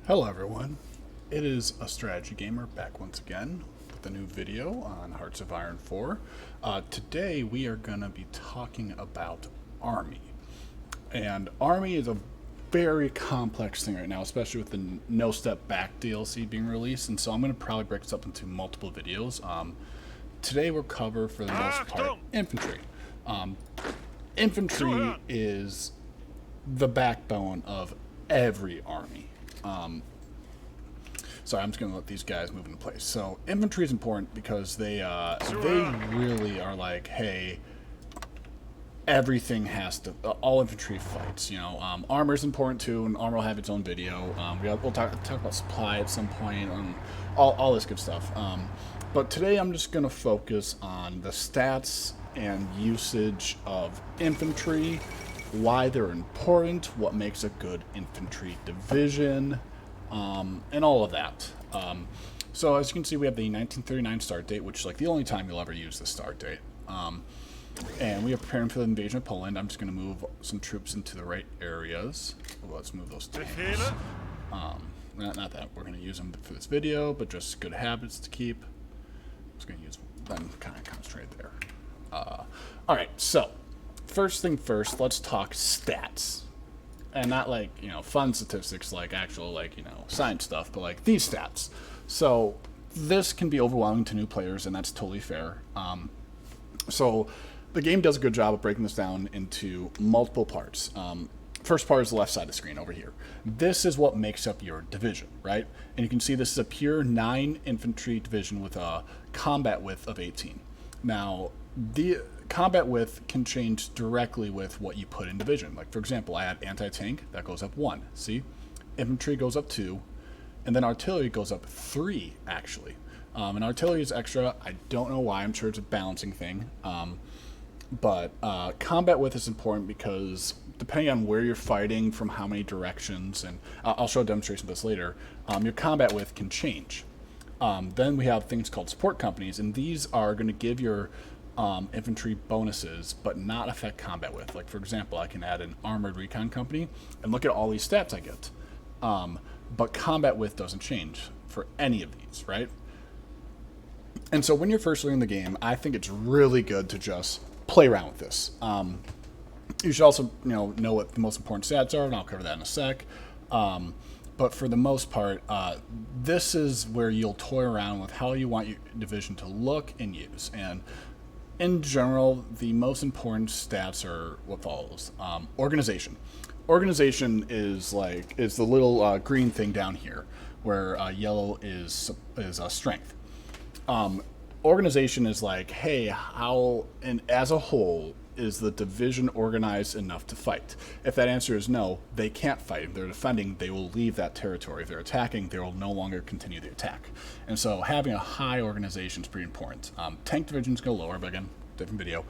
Hello everyone, it is a strategy gamer back once again with a new video on Hearts of Iron 4. Today we are going to be talking about Army. And Army is a very complex thing right now, especially with the No Step Back DLC being released, and so I'm going to probably break this up into multiple videos. Today we'll cover, for the most part, infantry. Infantry is the backbone of every army. Sorry, I'm just going to let these guys move into place. So infantry is important because they really are like, hey, everything has to, all infantry fights. Armor is important too, and armor will have its own video. We'll talk about supply at some point, and all this good stuff. But today I'm just going to focus on the stats and usage of infantry, why they're important, what makes a good infantry division, and all of that. So as you can see, we have the 1939 start date, which is like the only time you'll ever use the start date. And we are preparing for the invasion of Poland. I'm just going to move some troops into the right areas. Well, let's move those tanks. Not that we're going to use them for this video, but just good habits to keep. I'm just going to use them, kind of concentrate there. Alright, so first thing first, let's talk stats. And not like, fun statistics, like actual, science stuff, but like these stats. So this can be overwhelming to new players, and that's totally fair. So the game does a good job of breaking this down into multiple parts. First part is the left side of the screen over here. This is what makes up your division, right? And you can see this is a pure 9 infantry division with a combat width of 18. Now, the combat width can change directly with what you put in division. Like, for example, I have anti-tank, that goes up 1. See? Infantry goes up 2. And then artillery goes up 3, actually. And artillery is extra. I don't know why. I'm sure it's a balancing thing. But combat width is important because depending on where you're fighting, from how many directions, and I'll show a demonstration of this later, your combat width can change. Then we have things called support companies, and these are going to give your infantry bonuses, but not affect combat width. Like, for example, I can add an armored recon company, and look at all these stats I get. But combat width doesn't change for any of these, right? And so when you're first learning the game, I think it's really good to just play around with this. You should also, know what the most important stats are, and I'll cover that in a sec. But for the most part, this is where you'll toy around with how you want your division to look and use. And in general, the most important stats are what follows. Organization. Organization is the little green thing down here, where yellow is strength. Organization is like, hey, how, and as a whole, is the division organized enough to fight? If that answer is no, they can't fight. If they're defending, they will leave that territory. If they're attacking, they will no longer continue the attack. And so having a high organization is pretty important. Tank divisions go lower, but again, different video.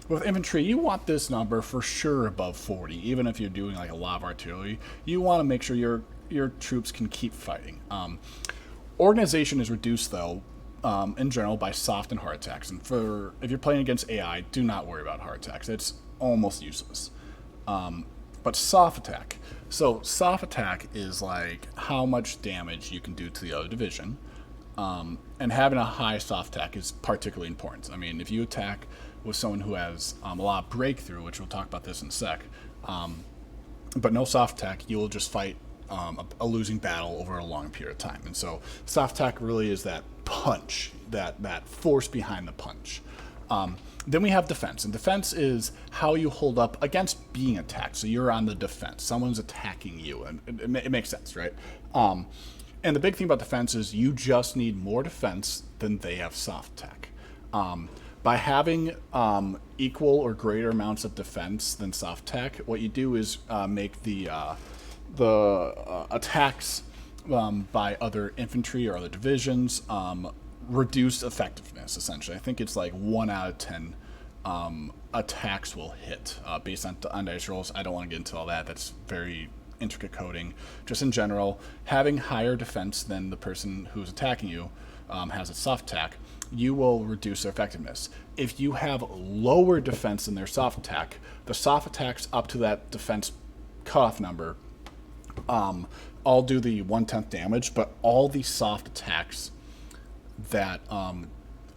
With infantry, you want this number for sure above 40. Even if you're doing like a lot of artillery, you want to make sure your troops can keep fighting. Organization is reduced, though, in general, by soft and hard attacks. And if you're playing against AI, do not worry about hard attacks. It's almost useless. But soft attack. So soft attack is like how much damage you can do to the other division. And having a high soft attack is particularly important. I mean, if you attack with someone who has a lot of breakthrough, which we'll talk about this in a sec, but no soft attack, you'll just fight a losing battle over a long period of time. And so soft attack really is that punch, that force behind the punch. Then we have defense, and defense is how you hold up against being attacked. So you're on the defense. Someone's attacking you, and it makes sense, right? And the big thing about defense is you just need more defense than they have soft attack. By having equal or greater amounts of defense than soft attack, what you do is make the attacks by other infantry or other divisions reduce effectiveness, essentially. I think it's like 1 out of 10 attacks will hit based on dice rolls. I don't want to get into all that. That's very intricate coding. Just in general, having higher defense than the person who's attacking you has a soft attack, you will reduce their effectiveness. If you have lower defense than their soft attack, the soft attacks up to that defense cutoff number all do the 1/10 damage, but all the soft attacks that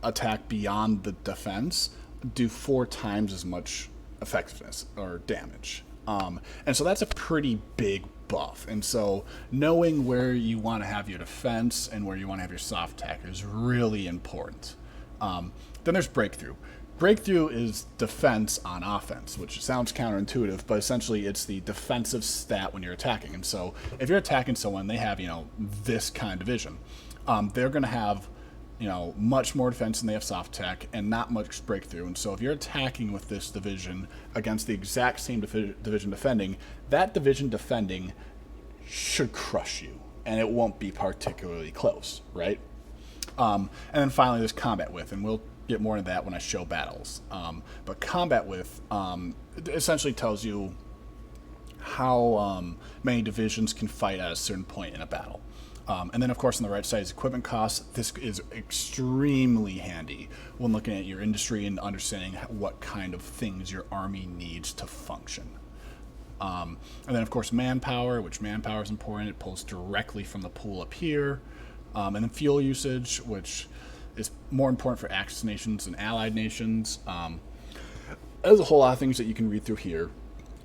attack beyond the defense do 4 times as much effectiveness or damage. And so that's a pretty big buff. And so knowing where you want to have your defense and where you want to have your soft attack is really important. Then there's breakthrough. Breakthrough is defense on offense, which sounds counterintuitive, but essentially it's the defensive stat when you're attacking. And so if you're attacking someone, they have, this kind of division. They're going to have, much more defense than they have soft attack and not much breakthrough. And so if you're attacking with this division against the exact same division defending, that division defending should crush you, and it won't be particularly close, right? And then finally there's combat with, and we'll get more into that when I show battles. But combat with essentially tells you how many divisions can fight at a certain point in a battle. And then, of course, on the right side is equipment costs. This is extremely handy when looking at your industry and understanding what kind of things your army needs to function. And then, of course, manpower, which manpower is important. It pulls directly from the pool up here. And then fuel usage, which is more important for Axis nations and allied nations. There's a whole lot of things that you can read through here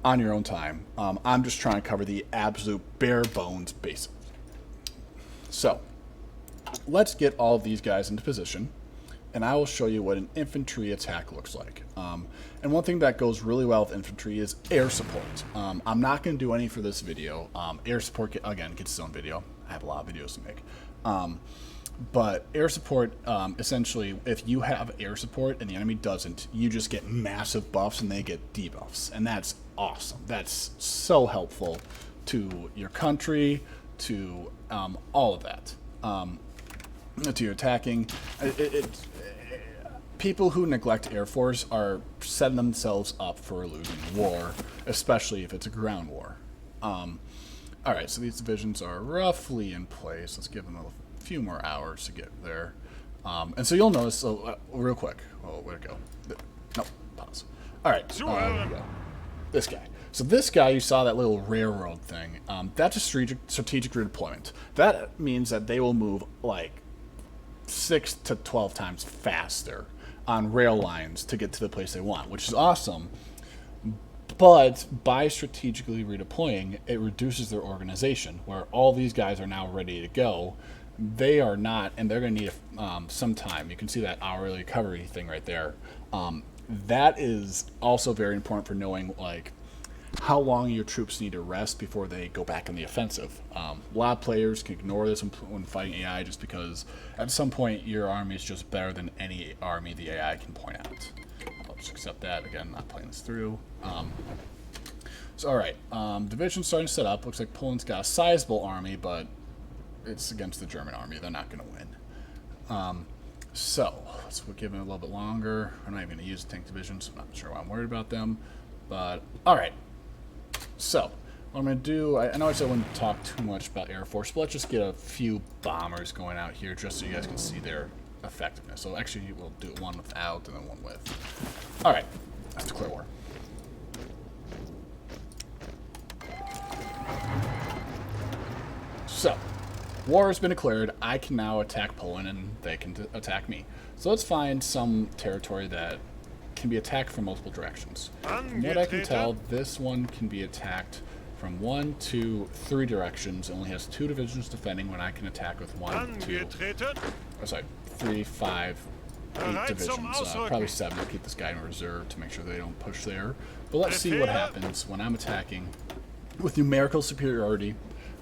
on your own time. I'm just trying to cover the absolute bare bones basics. So let's get all of these guys into position, and I will show you what an infantry attack looks like. And one thing that goes really well with infantry is air support. I'm not going to do any for this video. Air support, again, gets its own video. I have a lot of videos to make. But air support, essentially, if you have air support and the enemy doesn't, you just get massive buffs and they get debuffs. And that's awesome. That's so helpful to your country, to all of that, to your attacking. People who neglect Air Force are setting themselves up for a losing war, especially if it's a ground war. Alright, so these divisions are roughly in place. Let's give them a few more hours to get there. And so you'll notice, real quick, where'd it go? No, pause. Alright, here we go. This guy. So this guy, you saw that little railroad thing. That's a strategic redeployment. That means that they will move like 6 to 12 times faster on rail lines to get to the place they want, which is awesome. But by strategically redeploying, it reduces their organization, where all these guys are now ready to go. They are not, and they're going to need some time. You can see that hourly recovery thing right there. That is also very important for knowing, like, how long your troops need to rest before they go back in the offensive. A lot of players can ignore this when fighting AI just because at some point your army is just better than any army the AI can point out. I'll just accept that. Again, not playing this through. So, alright. Division's starting to set up. Looks like Poland's got a sizable army, but it's against the German army. They're not going to win. So, let's give it a little bit longer. I'm not even going to use the tank division, so I'm not sure why I'm worried about them. But, alright. So, what I'm going to do, I know I said I wouldn't talk too much about Air Force, but let's just get a few bombers going out here just so you guys can see their effectiveness. So actually, we'll do one without and then one with. Alright, let's declare war. So, war has been declared. I can now attack Poland and they can attack me. So let's find some territory that can be attacked from multiple directions. From what I can tell, this one can be attacked from 1, 2, 3 directions. It only has 2 divisions defending when I can attack with 1, 2, 3, 5, 8 divisions. Probably 7 to keep this guy in reserve to make sure they don't push there. But let's see what happens when I'm attacking with numerical superiority,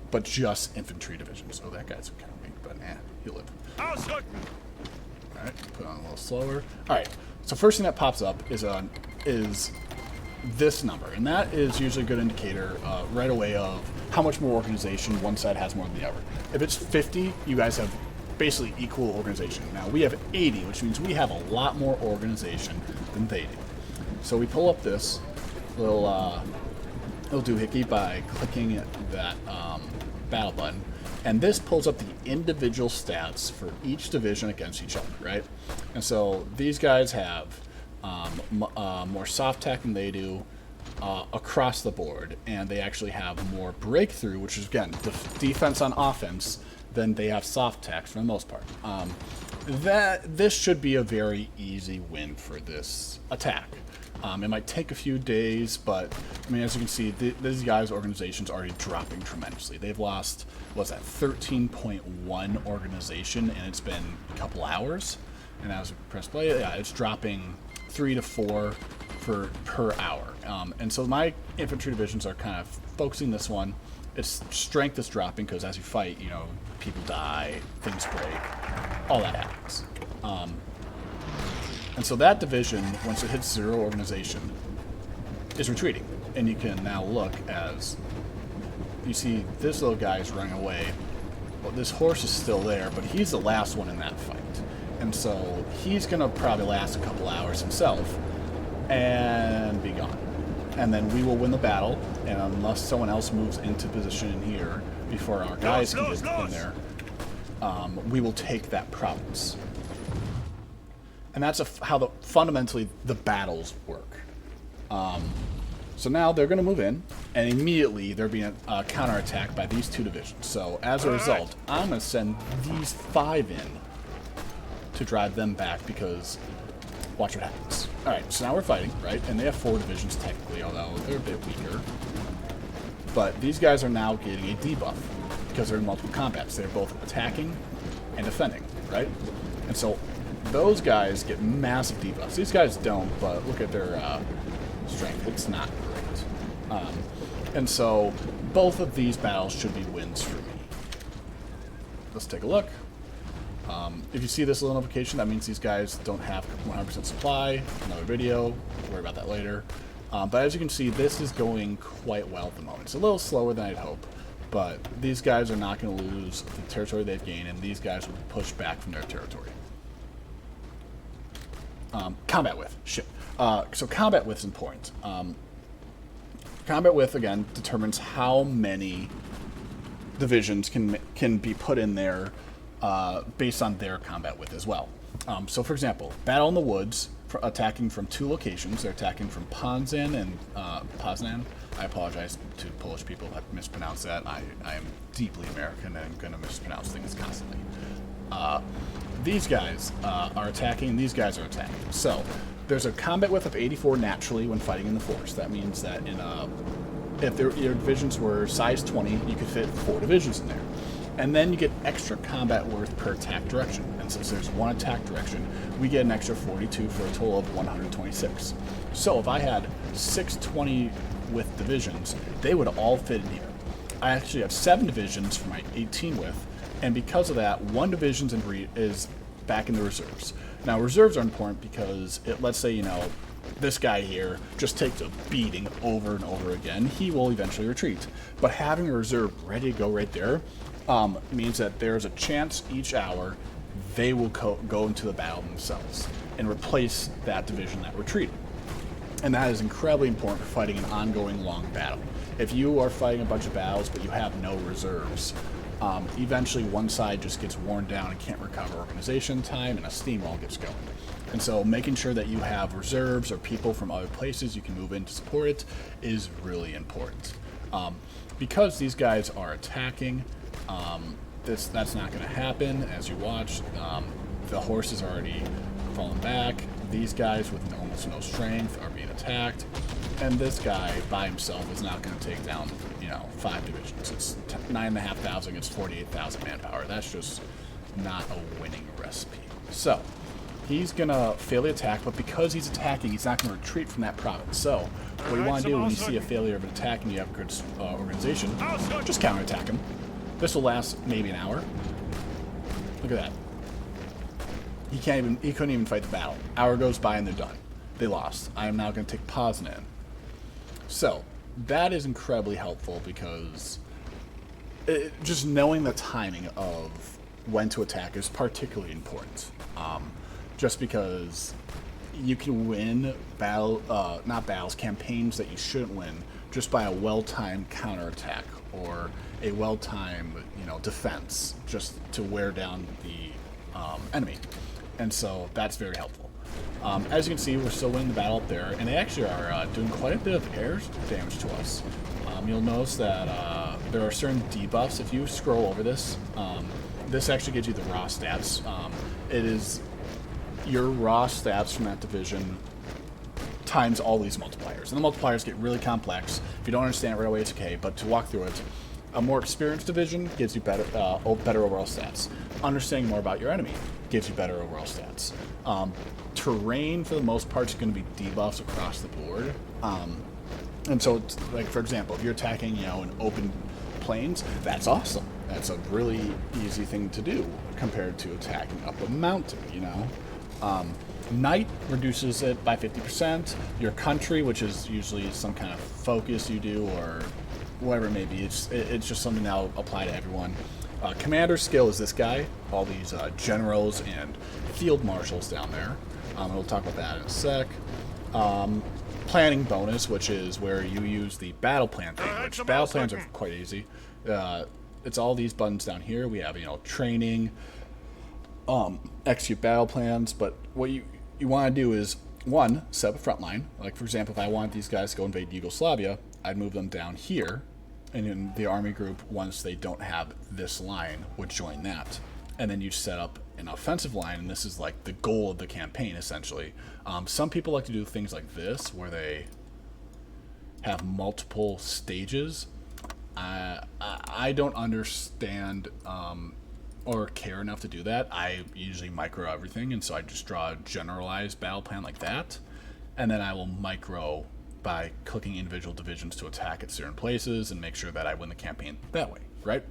but just infantry divisions. Oh, that guy's kind of weak, but he'll live. Alright, put on a little slower. Alright. So first thing that pops up is this number, and that is usually a good indicator right away of how much more organization one side has more than the other. If it's 50, you guys have basically equal organization. Now we have 80, which means we have a lot more organization than they do. So we pull up this little doohickey by clicking that battle button. And this pulls up the individual stats for each division against each other, right? And so these guys have more soft tech than they do. across the board, and they actually have more breakthrough, which is, again, defense on offense, than they have soft attacks for the most part. This should be a very easy win for this attack. It might take a few days, but, I mean, as you can see, these guys' organization's already dropping tremendously. They've lost, what's that, 13.1 organization, and it's been a couple hours. And as we press play, yeah, it's dropping 3 to 4 per hour. And so my infantry divisions are kind of focusing this one. Its strength is dropping because as you fight, you know, people die, things break, all that happens. And so that division, once it hits 0 organization, is retreating. And you can now look as you see this little guy is running away. Well, this horse is still there, but he's the last one in that fight. And so he's going to probably last a couple hours himself and be gone. And then we will win the battle, and unless someone else moves into position in here before our guys can get in there, we will take that province. And that's how fundamentally the battles work. So now they're going to move in, and immediately they're being counterattacked by these 2 divisions. So as a result, I'm going to send these 5 in to drive them back, because watch what happens. Alright, so now we're fighting, right? And they have 4 divisions technically, although they're a bit weaker. But these guys are now getting a debuff because they're in multiple combats. They're both attacking and defending, right? And so those guys get massive debuffs. These guys don't, but look at their strength. It's not great. And so both of these battles should be wins for me. Let's take a look. If you see this little notification, that means these guys don't have 100% supply. Another video. We'll worry about that later. But as you can see, this is going quite well at the moment. It's a little slower than I'd hope, but these guys are not going to lose the territory they've gained, and these guys will be pushed back from their territory. Combat width. Shit. So combat width is important. Combat width, again, determines how many divisions can be put in there based on their combat width as well. So, for example, Battle in the Woods, attacking from 2 locations. They're attacking from Poznan and Poznan. I apologize to Polish people if I mispronounced that. I am deeply American and going to mispronounce things constantly. These guys are attacking, and these guys are attacking. So, there's a combat width of 84 naturally when fighting in the forest. That means that if your divisions were size 20, you could fit 4 divisions in there. And then you get extra combat worth per attack direction. And since there's 1 attack direction, we get an extra 42 for a total of 126. So if I had 620 width divisions, they would all fit in here. I actually have 7 divisions for my 18 width, and because of that, 1 division is back in the reserves. Now, reserves are important because let's say, you know, this guy here just takes a beating over and over again. He will eventually retreat. But having a reserve ready to go right there means that there's a chance each hour they will go into the battle themselves and replace that division that retreated. And that is incredibly important for fighting an ongoing long battle. If you are fighting a bunch of battles but you have no reserves, eventually one side just gets worn down and can't recover organization time, and a steamroll gets going. And so making sure that you have reserves or people from other places you can move in to support it is really important. Because these guys are attacking, that's not going to happen. As you watch, the horse is already fallen back. These guys with almost no strength are being attacked, and this guy by himself is not going to take down, you know, 5 divisions. It's 9,500 against 48,000 manpower. That's just not a winning recipe. So he's going to fail the attack, but because he's attacking, he's not going to retreat from that province. So what you want to do when you see a failure of an attack and you have a good organization, just counterattack him. This will last maybe an hour. Look at that. He couldn't even fight the battle. Hour goes by and they're done. They lost. I am now going to take Poznan. So that is incredibly helpful because just knowing the timing of when to attack is particularly important. Just because you can win campaigns that you shouldn't win just by a well-timed counterattack or a well-timed, defense just to wear down the enemy. And so that's very helpful. As you can see, we're still winning the battle up there, and they actually are doing quite a bit of air damage to us. You'll notice that there are certain debuffs. If you scroll over this, this actually gives you the raw stats. It is your raw stats from that division times all these multipliers. And the multipliers get really complex. If you don't understand it right away, it's okay, but to walk through it, a more experienced division gives you better overall stats. Understanding more about your enemy gives you better overall stats. Terrain, for the most part, is going to be debuffs across the board. And so, it's, like, for example, if you're attacking, you know, in open plains, that's awesome. That's a really easy thing to do compared to attacking up a mountain, you know. Night reduces it by 50%. Your country, which is usually some kind of focus you do or whatever it may be, it's just something that will apply to everyone. Commander skill is this guy. All these generals and field marshals down there. We'll talk about that in a sec. Planning bonus, which is where you use the battle plan thing, which battle plans are quite easy. It's all these buttons down here. We have, you know, training, execute battle plans, but what you want to do is, one, set up a front line. Like, for example, if I want these guys to go invade Yugoslavia, I'd move them down here, and in the army group, once they don't have this line, would join that. And then you set up an offensive line, and this is like the goal of the campaign, essentially. Some people like to do things like this, where they have multiple stages. I don't understand or care enough to do that. I usually micro everything, and so I just draw a generalized battle plan like that, and then I will micro by clicking individual divisions to attack at certain places and make sure that I win the campaign that way, right?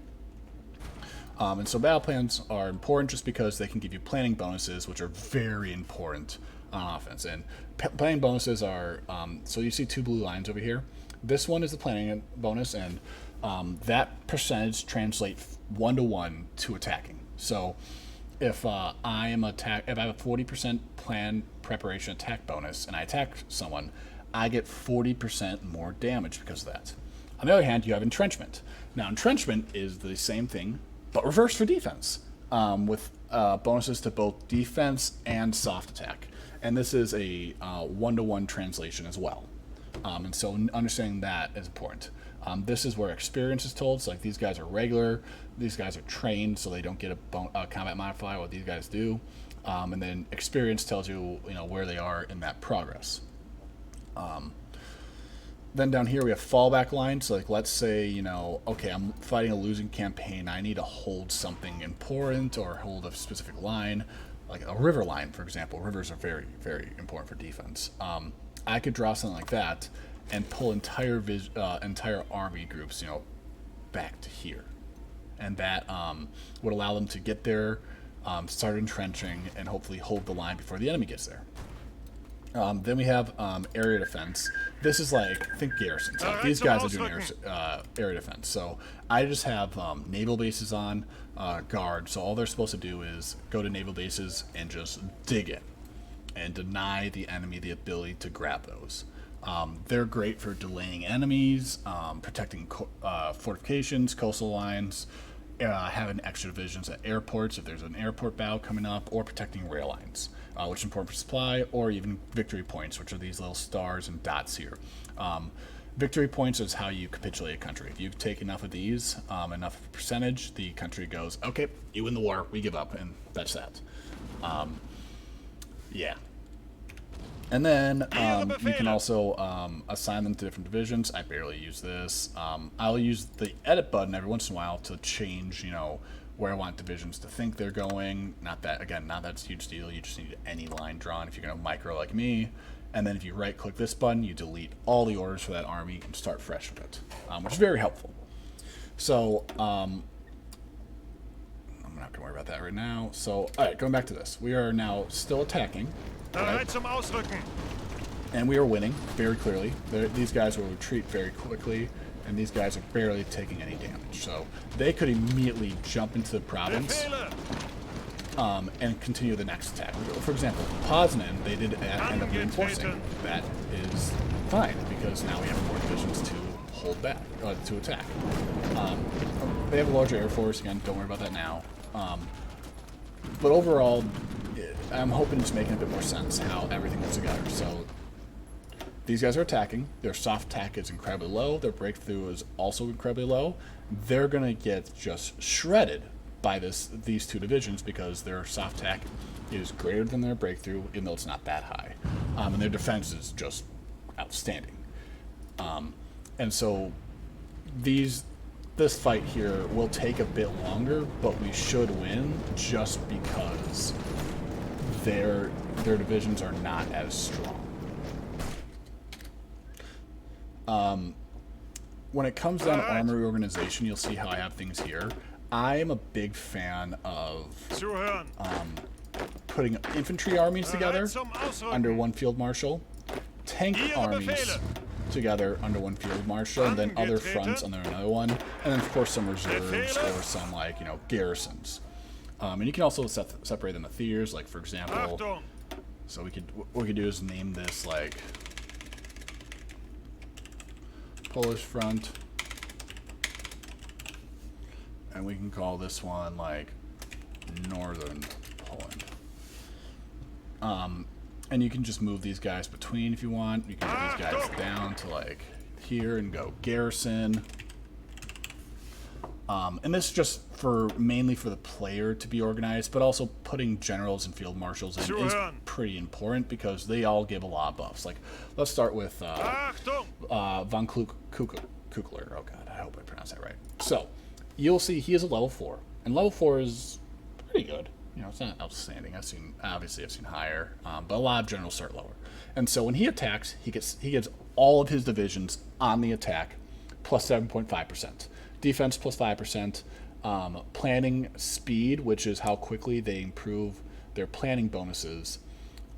And so battle plans are important just because they can give you planning bonuses, which are very important on offense. And planning bonuses are, so you see two blue lines over here. This one is the planning bonus, and that percentage translates 1-to-1 to attacking. So if I have a 40% plan preparation attack bonus and I attack someone, I get 40% more damage because of that. On the other hand, you have entrenchment. Now, entrenchment is the same thing, but reversed for defense, with bonuses to both defense and soft attack. And this is a 1-to-1 translation as well. And so understanding that is important. This is where experience is told. So like these guys are regular, these guys are trained, so they don't get a combat modifier, what these guys do. And then experience tells you, you know, where they are in that progress. Then down here we have fallback lines. So like, let's say, you know, okay, I'm fighting a losing campaign. I need to hold something important or hold a specific line, like a river line, for example. Rivers are very, very important for defense. I could draw something like that and pull entire army groups, you know, back to here, and that would allow them to get there, start entrenching, and hopefully hold the line before the enemy gets there. Then we have area defense. This is like, think garrisons. Like these guys are doing area defense. So I just have naval bases on guard. So all they're supposed to do is go to naval bases and just dig in and deny the enemy the ability to grab those. They're great for delaying enemies, protecting fortifications, coastal lines, having extra divisions at airports if there's an airport battle coming up, or protecting rail lines, which is important for supply, or even victory points, which are these little stars and dots here. Victory points is how you capitulate a country. If you take enough of these, enough percentage, the country goes, okay, you win the war, we give up, and that's that. Yeah. And then you can also assign them to different divisions. I barely use this. I'll use the edit button every once in a while to change, you know, where I want divisions to think they're going. Not that, again, not that's a huge deal. You just need any line drawn if you're going to micro like me. And then if you right-click this button, you delete all the orders for that army and start fresh with it, which is very helpful. So I'm not going to worry about that right now. So, all right, going back to this. We are now still attacking. Right? And we are winning very clearly. These guys will retreat very quickly, and these guys are barely taking any damage. So they could immediately jump into the province and continue the next attack. For example, Poznan, they did end up reinforcing. That is fine, because now we have more divisions to hold back, to attack. They have a larger air force. Again, don't worry about that now. But overall, I'm hoping it's making a bit more sense how everything goes together. So these guys are attacking. Their soft attack is incredibly low. Their breakthrough is also incredibly low. They're going to get just shredded by these two divisions because their soft attack is greater than their breakthrough, even though it's not that high. And their defense is just outstanding. And so this fight here will take a bit longer, but we should win just because their divisions are not as strong. When it comes down to armory organization, you'll see how I have things here. I am a big fan of putting infantry armies together under one field marshal, tank armies together under one field marshal, and then other fronts under another one, and then of course some reserves or some garrisons. And you can also separate them to theaters, like for example. So what we could do is name this like Polish front, and we can call this one like Northern Poland. And you can just move these guys between if you want. You can move these guys down to like here and go garrison. And this is just mainly for the player to be organized, but also putting generals and field marshals in is pretty important because they all give a lot of buffs. Like, let's start with von Kukler. Oh god, I hope I pronounced that right. So, you'll see he is a level 4, and level 4 is pretty good. You know, it's not outstanding. Obviously I've seen higher, but a lot of generals start lower. And so when he attacks, he gives all of his divisions on the attack plus 7.5%. Defense plus 5%. Planning speed, which is how quickly they improve their planning bonuses,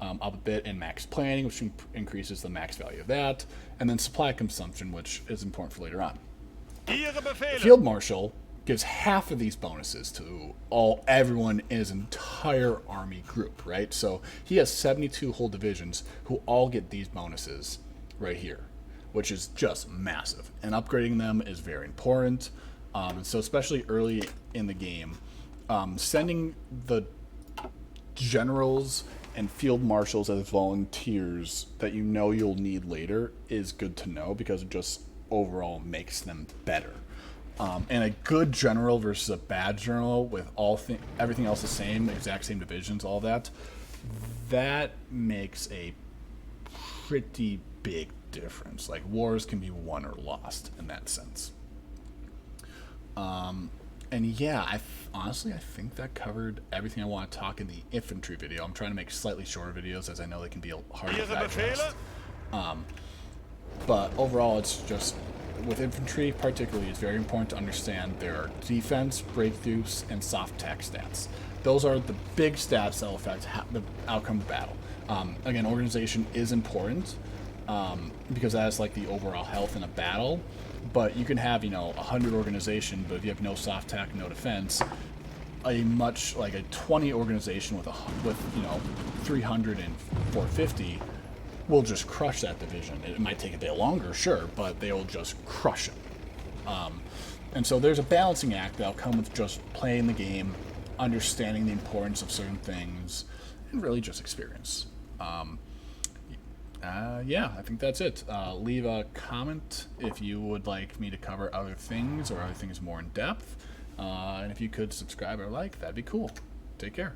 up a bit, and max planning, which increases the max value of that. And then supply consumption, which is important for later on. The Field Marshal gives half of these bonuses to everyone in his entire army group, right? So he has 72 whole divisions who all get these bonuses right here, which is just massive. And upgrading them is very important. And so especially early in the game, sending the generals and field marshals as volunteers that you know you'll need later is good to know because it just overall makes them better. And a good general versus a bad general with everything else the same, exact same divisions, all that makes a pretty big difference. Like, wars can be won or lost in that sense. And yeah, honestly, I think that covered everything I want to talk in the infantry video. I'm trying to make slightly shorter videos as I know they can be hard to digest. But overall, it's just, with infantry particularly, it's very important to understand their defense, breakthroughs, and soft attack stats. Those are the big stats that will affect the outcome of the battle. Again, organization is important because that is like the overall health in a battle. But you can have, 100 organization, but if you have no soft attack, no defense, a 20 organization with 300 and 450 will just crush that division. It might take a bit longer, sure, but they will just crush it. And so there's a balancing act that'll come with just playing the game, understanding the importance of certain things, and really just experience. Yeah, I think that's it. Leave a comment if you would like me to cover other things or other things more in depth. And if you could subscribe or like, that'd be cool. Take care.